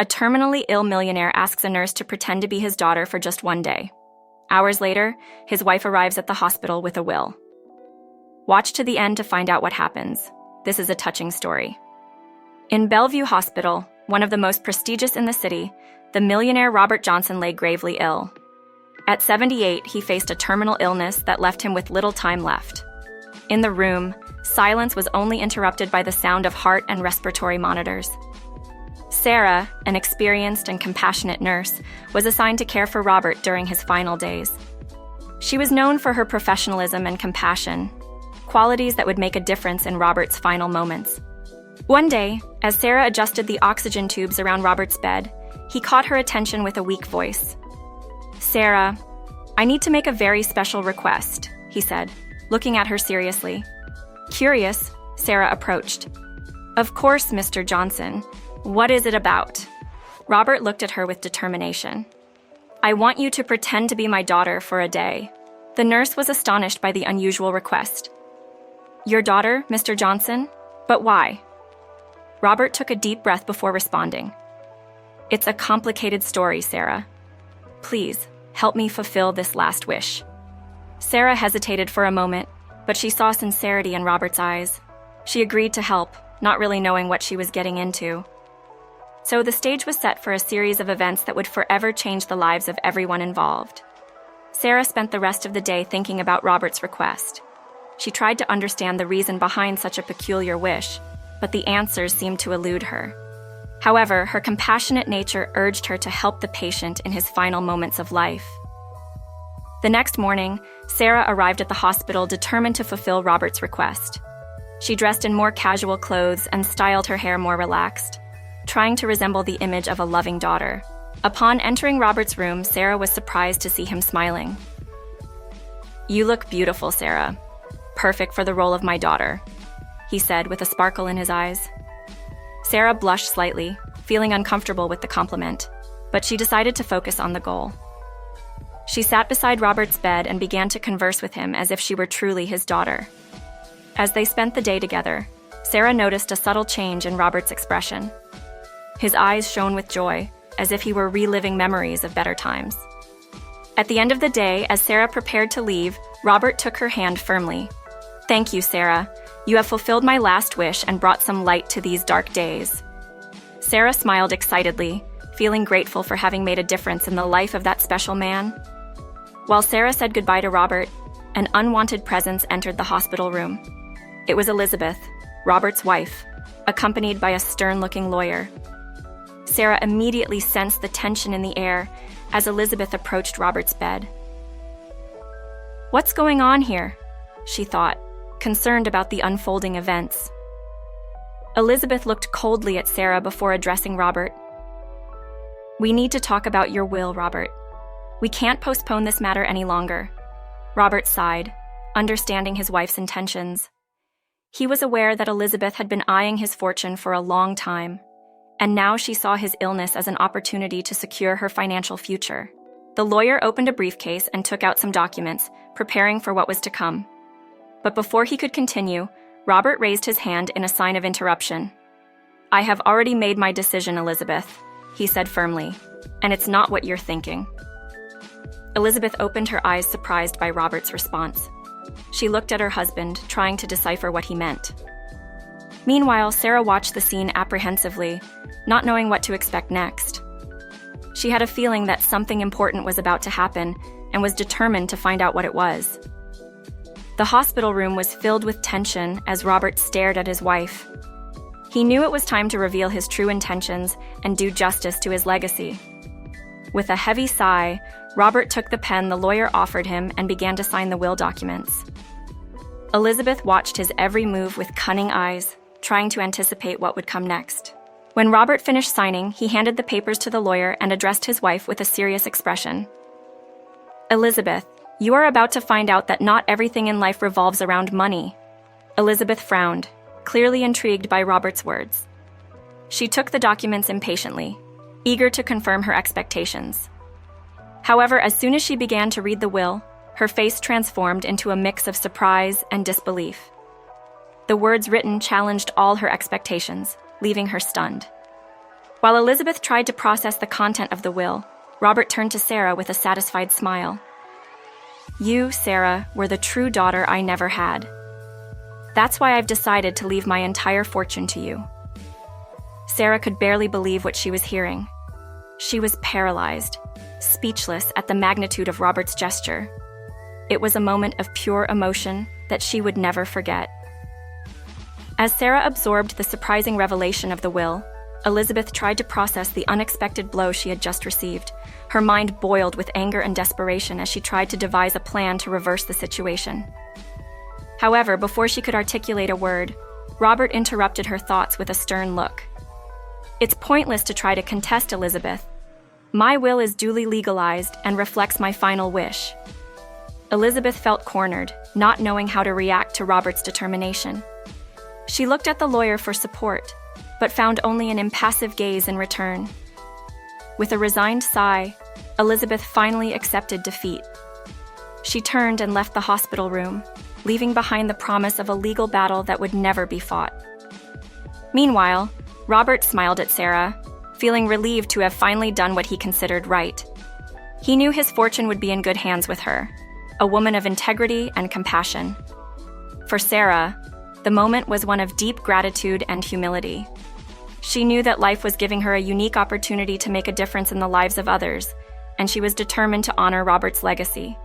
A terminally ill millionaire asks a nurse to pretend to be his daughter for just one day. Hours later, his wife arrives at the hospital with a will. Watch to the end to find out what happens. This is a touching story. In Bellevue Hospital, one of the most prestigious in the city, the millionaire Robert Johnson lay gravely ill. At 78, he faced a terminal illness that left him with little time left. In the room, silence was only interrupted by the sound of heart and respiratory monitors. Sarah, an experienced and compassionate nurse, was assigned to care for Robert during his final days. She was known for her professionalism and compassion, qualities that would make a difference in Robert's final moments. One day, as Sarah adjusted the oxygen tubes around Robert's bed, he caught her attention with a weak voice. "Sarah, I need to make a very special request," he said, looking at her seriously. Curious, Sarah approached. "Of course, Mr. Johnson. What is it about?" Robert looked at her with determination. "I want you to pretend to be my daughter for a day." The nurse was astonished by the unusual request. "Your daughter, Mr. Johnson? But why?" Robert took a deep breath before responding. "It's a complicated story, Sarah. Please, help me fulfill this last wish." Sarah hesitated for a moment, but she saw sincerity in Robert's eyes. She agreed to help, not really knowing what she was getting into. So the stage was set for a series of events that would forever change the lives of everyone involved. Sarah spent the rest of the day thinking about Robert's request. She tried to understand the reason behind such a peculiar wish, but the answers seemed to elude her. However, her compassionate nature urged her to help the patient in his final moments of life. The next morning, Sarah arrived at the hospital determined to fulfill Robert's request. She dressed in more casual clothes and styled her hair more relaxed, trying to resemble the image of a loving daughter. Upon entering Robert's room, Sarah was surprised to see him smiling. "You look beautiful, Sarah. Perfect for the role of my daughter," he said with a sparkle in his eyes. Sarah blushed slightly, feeling uncomfortable with the compliment, but she decided to focus on the goal. She sat beside Robert's bed and began to converse with him as if she were truly his daughter. As they spent the day together, Sarah noticed a subtle change in Robert's expression. His eyes shone with joy, as if he were reliving memories of better times. At the end of the day, as Sarah prepared to leave, Robert took her hand firmly. "Thank you, Sarah. You have fulfilled my last wish and brought some light to these dark days." Sarah smiled excitedly, feeling grateful for having made a difference in the life of that special man. While Sarah said goodbye to Robert, an unwanted presence entered the hospital room. It was Elizabeth, Robert's wife, accompanied by a stern-looking lawyer. Sarah immediately sensed the tension in the air as Elizabeth approached Robert's bed. "What's going on here?" she thought, concerned about the unfolding events. Elizabeth looked coldly at Sarah before addressing Robert. "We need to talk about your will, Robert. We can't postpone this matter any longer." Robert sighed, understanding his wife's intentions. He was aware that Elizabeth had been eyeing his fortune for a long time, and now she saw his illness as an opportunity to secure her financial future. The lawyer opened a briefcase and took out some documents, preparing for what was to come. But before he could continue, Robert raised his hand in a sign of interruption. "I have already made my decision, Elizabeth," he said firmly, "and it's not what you're thinking." Elizabeth opened her eyes, surprised by Robert's response. She looked at her husband, trying to decipher what he meant. Meanwhile, Sarah watched the scene apprehensively, not knowing what to expect next. She had a feeling that something important was about to happen and was determined to find out what it was. The hospital room was filled with tension as Robert stared at his wife. He knew it was time to reveal his true intentions and do justice to his legacy. With a heavy sigh, Robert took the pen the lawyer offered him and began to sign the will documents. Elizabeth watched his every move with cunning eyes, trying to anticipate what would come next. When Robert finished signing, he handed the papers to the lawyer and addressed his wife with a serious expression. "Elizabeth, you are about to find out that not everything in life revolves around money." Elizabeth frowned, clearly intrigued by Robert's words. She took the documents impatiently, eager to confirm her expectations. However, as soon as she began to read the will, her face transformed into a mix of surprise and disbelief. The words written challenged all her expectations, leaving her stunned. While Elizabeth tried to process the content of the will, Robert turned to Sarah with a satisfied smile. You, Sarah, were the true daughter I never had. That's why I've decided to leave my entire fortune to you. Sarah could barely believe what she was hearing. She was paralyzed, speechless at the magnitude of Robert's gesture. It was a moment of pure emotion that she would never forget. As Sarah absorbed the surprising revelation of the will, Elizabeth tried to process the unexpected blow she had just received. Her mind boiled with anger and desperation as she tried to devise a plan to reverse the situation. However, before she could articulate a word, Robert interrupted her thoughts with a stern look. It's pointless to try to contest, Elizabeth. My will is duly legalized and reflects my final wish. Elizabeth felt cornered, not knowing how to react to Robert's determination. She looked at the lawyer for support, but found only an impassive gaze in return. With a resigned sigh, Elizabeth finally accepted defeat. She turned and left the hospital room, leaving behind the promise of a legal battle that would never be fought. Meanwhile, Robert smiled at Sarah, feeling relieved to have finally done what he considered right. He knew his fortune would be in good hands with her, a woman of integrity and compassion. For Sarah, the moment was one of deep gratitude and humility. She knew that life was giving her a unique opportunity to make a difference in the lives of others, and she was determined to honor Robert's legacy.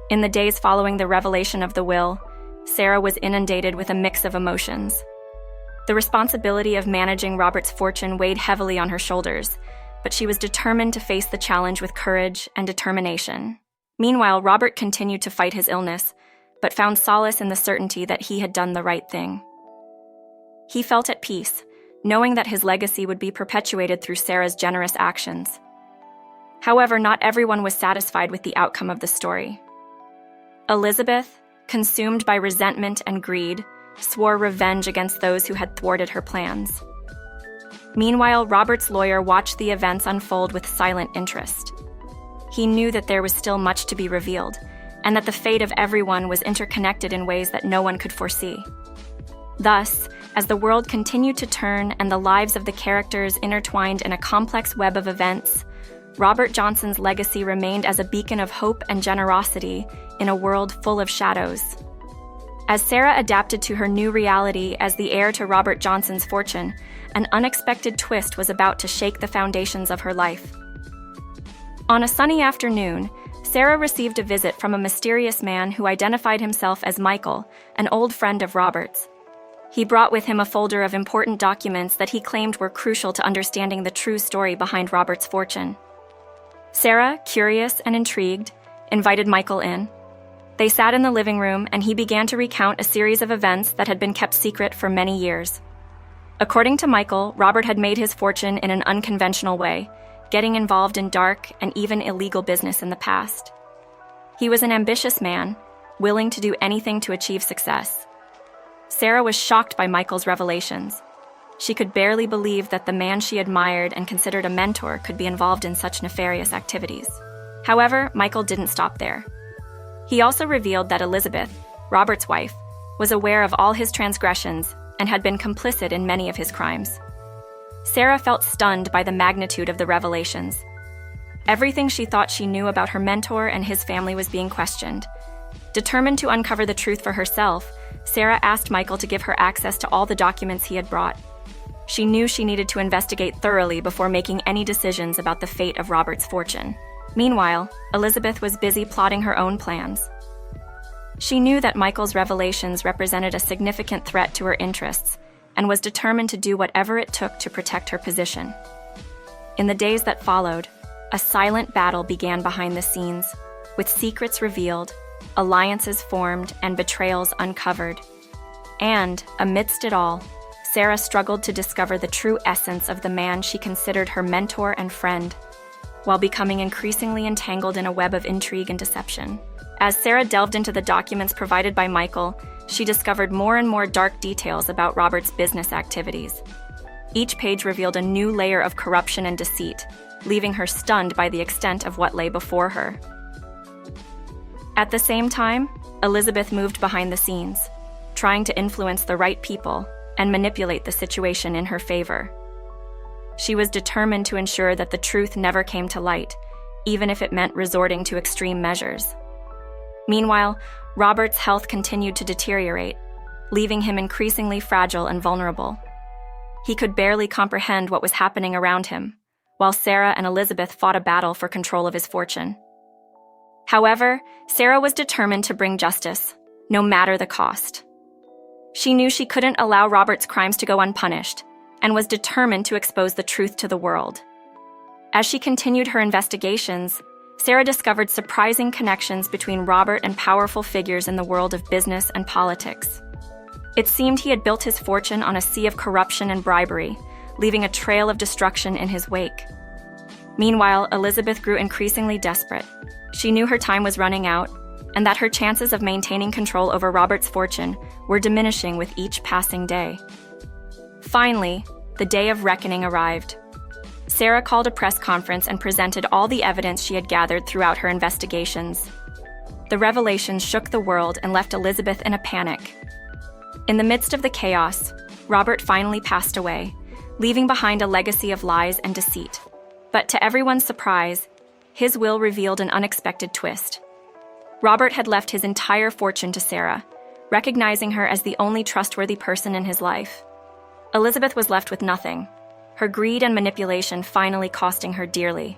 In the days following the revelation of the will, Sarah was inundated with a mix of emotions. The responsibility of managing Robert's fortune weighed heavily on her shoulders, but she was determined to face the challenge with courage and determination. Meanwhile, Robert continued to fight his illness, but found solace in the certainty that he had done the right thing. He felt at peace, knowing that his legacy would be perpetuated through Sarah's generous actions. However, not everyone was satisfied with the outcome of the story. Elizabeth, consumed by resentment and greed, swore revenge against those who had thwarted her plans. Meanwhile, Robert's lawyer watched the events unfold with silent interest. He knew that there was still much to be revealed, and that the fate of everyone was interconnected in ways that no one could foresee. Thus, as the world continued to turn and the lives of the characters intertwined in a complex web of events, Robert Johnson's legacy remained as a beacon of hope and generosity in a world full of shadows. As Sarah adapted to her new reality as the heir to Robert Johnson's fortune, an unexpected twist was about to shake the foundations of her life. On a sunny afternoon, Sarah received a visit from a mysterious man who identified himself as Michael, an old friend of Robert's. He brought with him a folder of important documents that he claimed were crucial to understanding the true story behind Robert's fortune. Sarah, curious and intrigued, invited Michael in. They sat in the living room, and he began to recount a series of events that had been kept secret for many years. According to Michael, Robert had made his fortune in an unconventional way, getting involved in dark and even illegal business in the past. He was an ambitious man, willing to do anything to achieve success. Sarah was shocked by Michael's revelations. She could barely believe that the man she admired and considered a mentor could be involved in such nefarious activities. However, Michael didn't stop there. He also revealed that Elizabeth, Robert's wife, was aware of all his transgressions and had been complicit in many of his crimes. Sarah felt stunned by the magnitude of the revelations. Everything she thought she knew about her mentor and his family was being questioned. Determined to uncover the truth for herself, Sarah asked Michael to give her access to all the documents he had brought. She knew she needed to investigate thoroughly before making any decisions about the fate of Robert's fortune. Meanwhile, Elizabeth was busy plotting her own plans. She knew that Michael's revelations represented a significant threat to her interests and was determined to do whatever it took to protect her position. In the days that followed, a silent battle began behind the scenes, with secrets revealed, alliances formed, and betrayals uncovered. And, amidst it all, Sarah struggled to discover the true essence of the man she considered her mentor and friend, while becoming increasingly entangled in a web of intrigue and deception. As Sarah delved into the documents provided by Michael, she discovered more and more dark details about Robert's business activities. Each page revealed a new layer of corruption and deceit, leaving her stunned by the extent of what lay before her. At the same time, Elizabeth moved behind the scenes, trying to influence the right people and manipulate the situation in her favor. She was determined to ensure that the truth never came to light, even if it meant resorting to extreme measures. Meanwhile, Robert's health continued to deteriorate, leaving him increasingly fragile and vulnerable. He could barely comprehend what was happening around him, while Sarah and Elizabeth fought a battle for control of his fortune. However, Sarah was determined to bring justice, no matter the cost. She knew she couldn't allow Robert's crimes to go unpunished, and was determined to expose the truth to the world. As she continued her investigations, Sarah discovered surprising connections between Robert and powerful figures in the world of business and politics. It seemed he had built his fortune on a sea of corruption and bribery, leaving a trail of destruction in his wake. Meanwhile, Elizabeth grew increasingly desperate. She knew her time was running out, and that her chances of maintaining control over Robert's fortune were diminishing with each passing day. Finally, the day of reckoning arrived. Sarah called a press conference and presented all the evidence she had gathered throughout her investigations. The revelations shook the world and left Elizabeth in a panic. In the midst of the chaos, Robert finally passed away, leaving behind a legacy of lies and deceit. But to everyone's surprise, his will revealed an unexpected twist. Robert had left his entire fortune to Sarah, recognizing her as the only trustworthy person in his life. Elizabeth was left with nothing, her greed and manipulation finally costing her dearly.